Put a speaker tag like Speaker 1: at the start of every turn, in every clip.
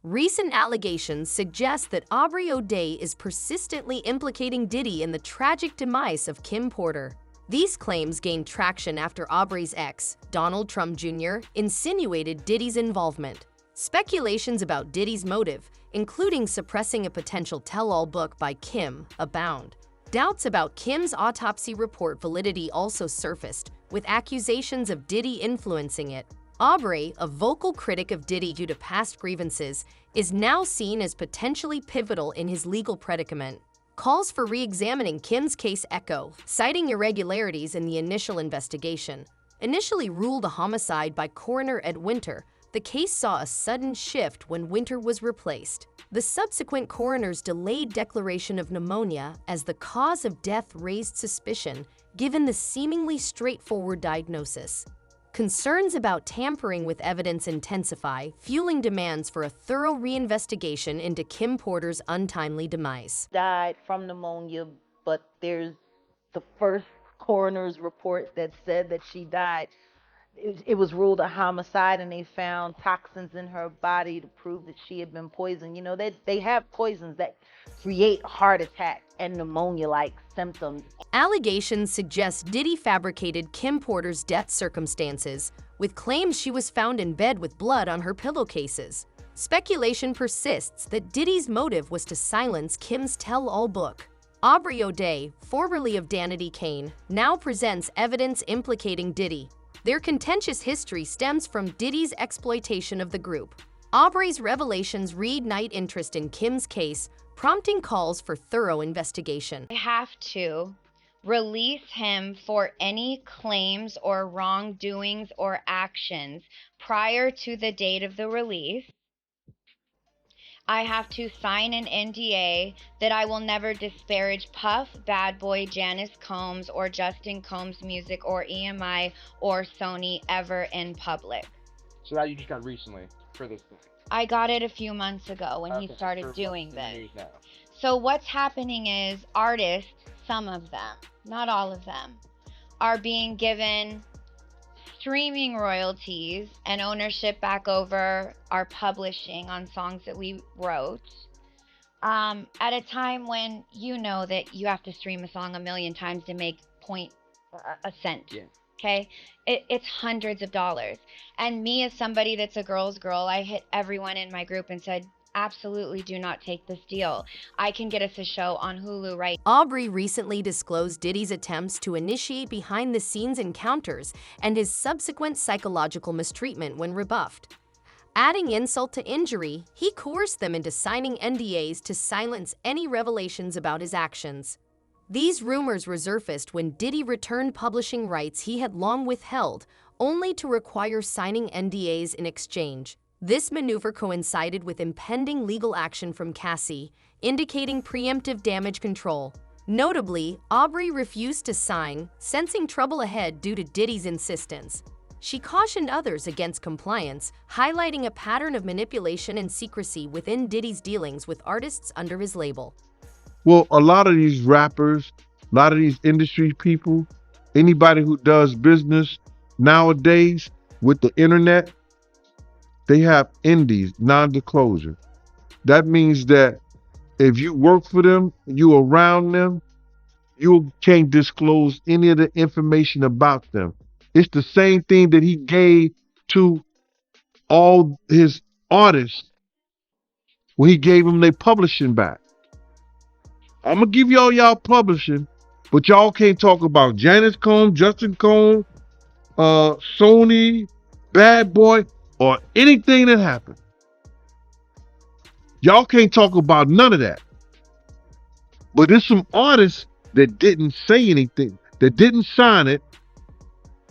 Speaker 1: Recent allegations suggest that Aubrey O'Day is persistently implicating Diddy in the tragic demise of Kim Porter. These claims gained traction after Aubrey's ex, Donald Trump Jr., insinuated Diddy's involvement. Speculations about Diddy's motive, including suppressing a potential tell-all book by Kim, abound. Doubts about Kim's autopsy report validity also surfaced, with accusations of Diddy influencing it. Aubrey, a vocal critic of Diddy due to past grievances, is now seen as potentially pivotal in his legal predicament. Calls for re-examining Kim's case echo, citing irregularities in the initial investigation. Initially ruled a homicide by coroner Ed Winter, the case saw a sudden shift when Winter was replaced. The subsequent coroner's delayed declaration of pneumonia as the cause of death raised suspicion, given the seemingly straightforward diagnosis. Concerns about tampering with evidence intensify, fueling demands for a thorough reinvestigation into Kim Porter's untimely demise.
Speaker 2: Died from pneumonia, but there's the first coroner's report that said that she died. It was ruled a homicide, and they found toxins in her body to prove that she had been poisoned. You know, they have poisons that create heart attack and pneumonia-like symptoms.
Speaker 1: Allegations suggest Diddy fabricated Kim Porter's death circumstances, with claims she was found in bed with blood on her pillowcases. Speculation persists that Diddy's motive was to silence Kim's tell-all book. Aubrey O'Day, formerly of Danity Kane, now presents evidence implicating Diddy. Their contentious history stems from Diddy's exploitation of the group. Aubrey's revelations reignite interest in Kim's case, prompting calls for thorough investigation.
Speaker 3: I have to release him for any claims or wrongdoings or actions prior to the date of the release. I have to sign an NDA that I will never disparage Puff, Bad Boy, Janice Combs, or Justin Combs' music, or EMI, or Sony ever in public.
Speaker 4: So that you just got recently for this thing?
Speaker 3: I got it a few months ago when he started doing this. So what's happening is artists, some of them, not all of them, are being given streaming royalties and ownership back over our publishing on songs that we wrote at a time when you know that you have to stream a song 1,000,000 times to make a cent.
Speaker 4: Yeah.
Speaker 3: Okay, it's hundreds of dollars. And me, as somebody that's a girl's girl, I hit everyone in my group and said, absolutely do not take this deal. I can get us a show on Hulu right now.
Speaker 1: Aubrey recently disclosed Diddy's attempts to initiate behind-the-scenes encounters and his subsequent psychological mistreatment when rebuffed. Adding insult to injury, he coerced them into signing NDAs to silence any revelations about his actions. These rumors resurfaced when Diddy returned publishing rights he had long withheld, only to require signing NDAs in exchange. This maneuver coincided with impending legal action from Cassie, indicating preemptive damage control. Notably, Aubrey refused to sign, sensing trouble ahead due to Diddy's insistence. She cautioned others against compliance, highlighting a pattern of manipulation and secrecy within Diddy's dealings with artists under his label.
Speaker 5: Well, a lot of these rappers, a lot of these industry people, anybody who does business nowadays with the internet, they have NDAs, non-disclosure. That means that if you work for them, you around them, you can't disclose any of the information about them. It's the same thing that he gave to all his artists when he gave them their publishing back. I'm gonna give y'all publishing, but y'all can't talk about Janice Combs, Justin Combs, Sony, Bad Boy, or anything that happened. Y'all can't talk about none of that. But there's some artists that didn't say anything, that didn't sign it,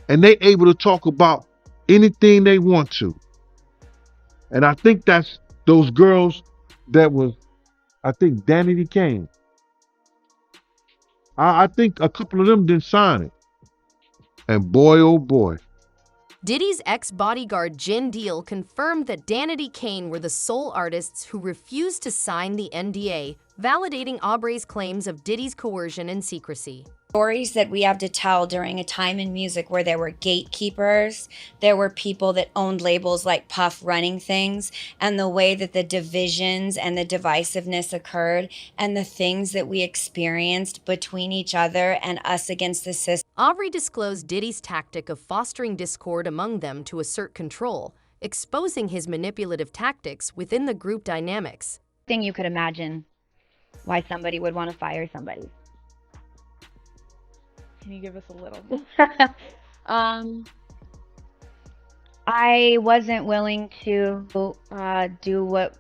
Speaker 5: and they able to talk about anything they want to. And I think that's those girls that was, I think Danity Kane. I think a couple of them didn't sign it. And boy, oh boy.
Speaker 1: Diddy's ex-bodyguard Jin Deal confirmed that Danity Kane were the sole artists who refused to sign the NDA, validating Aubrey's claims of Diddy's coercion and secrecy.
Speaker 3: Stories that we have to tell during a time in music where there were gatekeepers, there were people that owned labels like Puff running things, and the way that the divisions and the divisiveness occurred, and the things that we experienced between each other and us against the system.
Speaker 1: Aubrey disclosed Diddy's tactic of fostering discord among them to assert control, exposing his manipulative tactics within the group dynamics.
Speaker 3: Thing you could imagine why somebody would want to fire somebody.
Speaker 6: Can you give us a little?
Speaker 3: I wasn't willing to do what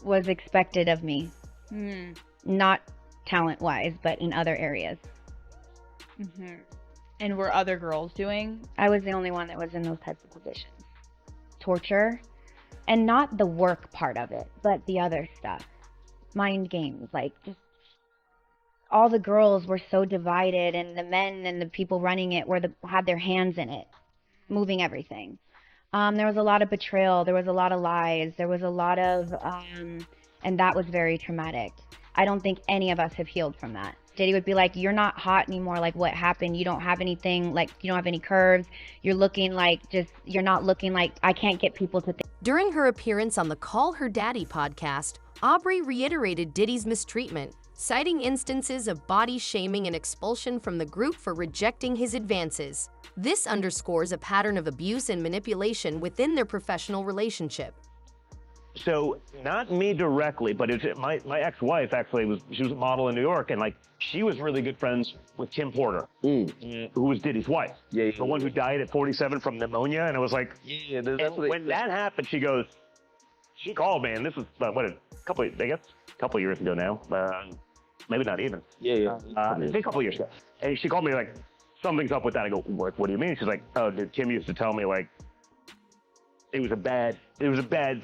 Speaker 3: was expected of me. Not talent-wise, but in other areas.
Speaker 6: And were other girls doing?
Speaker 3: I was the only one that was in those types of positions. Torture, and not the work part of it, but the other stuff. Mind games, like just all the girls were so divided, and the men and the people running it had their hands in it, moving everything. There was a lot of betrayal. There was a lot of lies. There was a lot of, and that was very traumatic. I don't think any of us have healed from that. Diddy would be like, "You're not hot anymore. Like, what happened? You don't have anything. Like, you don't have any curves. You're looking like you're not looking like, I can't get people to think."
Speaker 1: During her appearance on the Call Her Daddy podcast, Aubrey reiterated Diddy's mistreatment, citing instances of body shaming and expulsion from the group for rejecting his advances. This underscores a pattern of abuse and manipulation within their professional relationship.
Speaker 7: So, not me directly, but my ex-wife actually she was a model in New York, and like she was really good friends with Kim Porter, who was Diddy's wife.
Speaker 8: Yeah,
Speaker 7: the one who died at 47 from pneumonia, and it was like, when that happened, she called me, and this was a couple of years ago now, maybe not even. A couple of years ago, and she called me like, something's up with that. I go, what do you mean? She's like, oh, dude, Kim used to tell me like, it was a bad,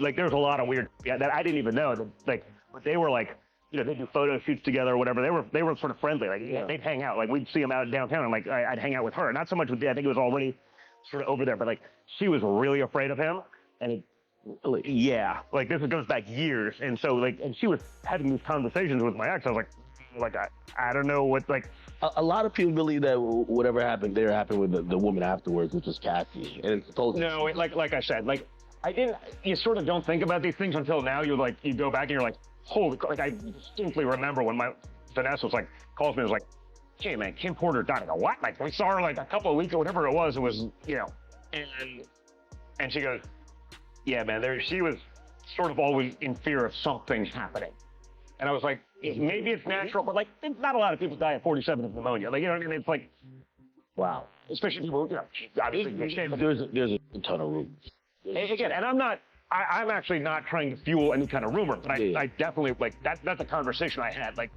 Speaker 7: like, there was a lot of weird, that I didn't even know. Like, but they were like, they do photo shoots together or whatever. They were sort of friendly. Like, they'd hang out. Like, we'd see them out downtown, and like, I'd hang out with her. Not so much with I think it was already sort of over there, but like, she was really afraid of him. And like, this goes back years. And so, like, and she was having these conversations with my ex. I was like, I don't know what, like.
Speaker 8: A lot of people believe that whatever happened there happened with the woman afterwards, which was Cassie. And
Speaker 7: no, like I said, like, you sort of don't think about these things until now. You go back and you're like, holy, like, I distinctly remember when Vanessa was like, calls me and was like, hey man, Kim Porter died. I go, what? Like, we saw her like a couple of weeks or whatever it was, and she goes, yeah man, she was sort of always in fear of something happening. And I was like, maybe it's natural, but like, not a lot of people die at 47 of pneumonia. Like, you know what I mean? It's like, wow. Especially people, obviously,
Speaker 8: there's a ton of rumors.
Speaker 7: Again, and I'm actually not trying to fuel any kind of rumor, but I definitely, like, that's a conversation I had. Like,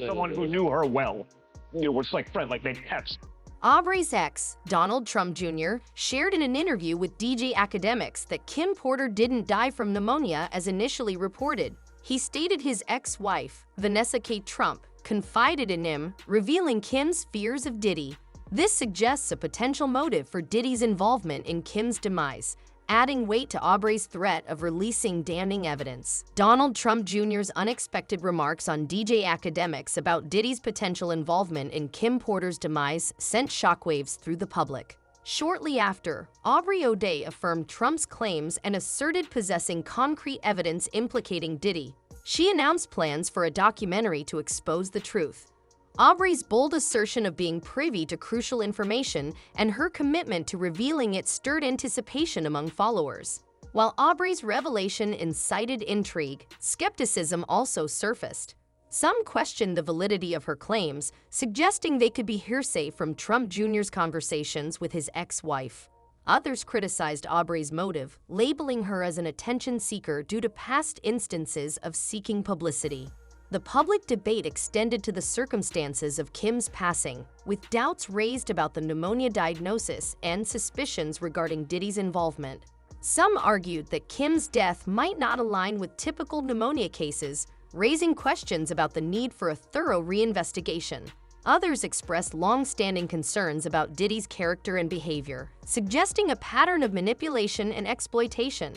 Speaker 7: someone who knew her well, was like friend, like they text.
Speaker 1: Aubrey's ex, Donald Trump Jr., shared in an interview with DJ Academics that Kim Porter didn't die from pneumonia as initially reported. He stated his ex-wife, Vanessa K. Trump, confided in him, revealing Kim's fears of Diddy. This suggests a potential motive for Diddy's involvement in Kim's demise, adding weight to Aubrey's threat of releasing damning evidence. Donald Trump Jr.'s unexpected remarks on DJ Academics about Diddy's potential involvement in Kim Porter's demise sent shockwaves through the public. Shortly after, Aubrey O'Day affirmed Trump's claims and asserted possessing concrete evidence implicating Diddy. She announced plans for a documentary to expose the truth. Aubrey's bold assertion of being privy to crucial information and her commitment to revealing it stirred anticipation among followers. While Aubrey's revelation incited intrigue, skepticism also surfaced. Some questioned the validity of her claims, suggesting they could be hearsay from Trump Jr.'s conversations with his ex-wife. Others criticized Aubrey's motive, labeling her as an attention seeker due to past instances of seeking publicity. The public debate extended to the circumstances of Kim's passing, with doubts raised about the pneumonia diagnosis and suspicions regarding Diddy's involvement. Some argued that Kim's death might not align with typical pneumonia cases, raising questions about the need for a thorough reinvestigation. Others expressed long-standing concerns about Diddy's character and behavior, suggesting a pattern of manipulation and exploitation.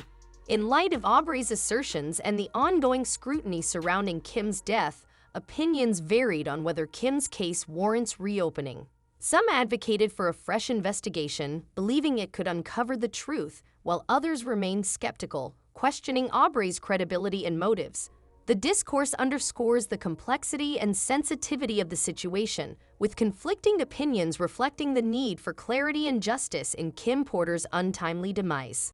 Speaker 1: In light of Aubrey's assertions and the ongoing scrutiny surrounding Kim's death, opinions varied on whether Kim's case warrants reopening. Some advocated for a fresh investigation, believing it could uncover the truth, while others remained skeptical, questioning Aubrey's credibility and motives. The discourse underscores the complexity and sensitivity of the situation, with conflicting opinions reflecting the need for clarity and justice in Kim Porter's untimely demise.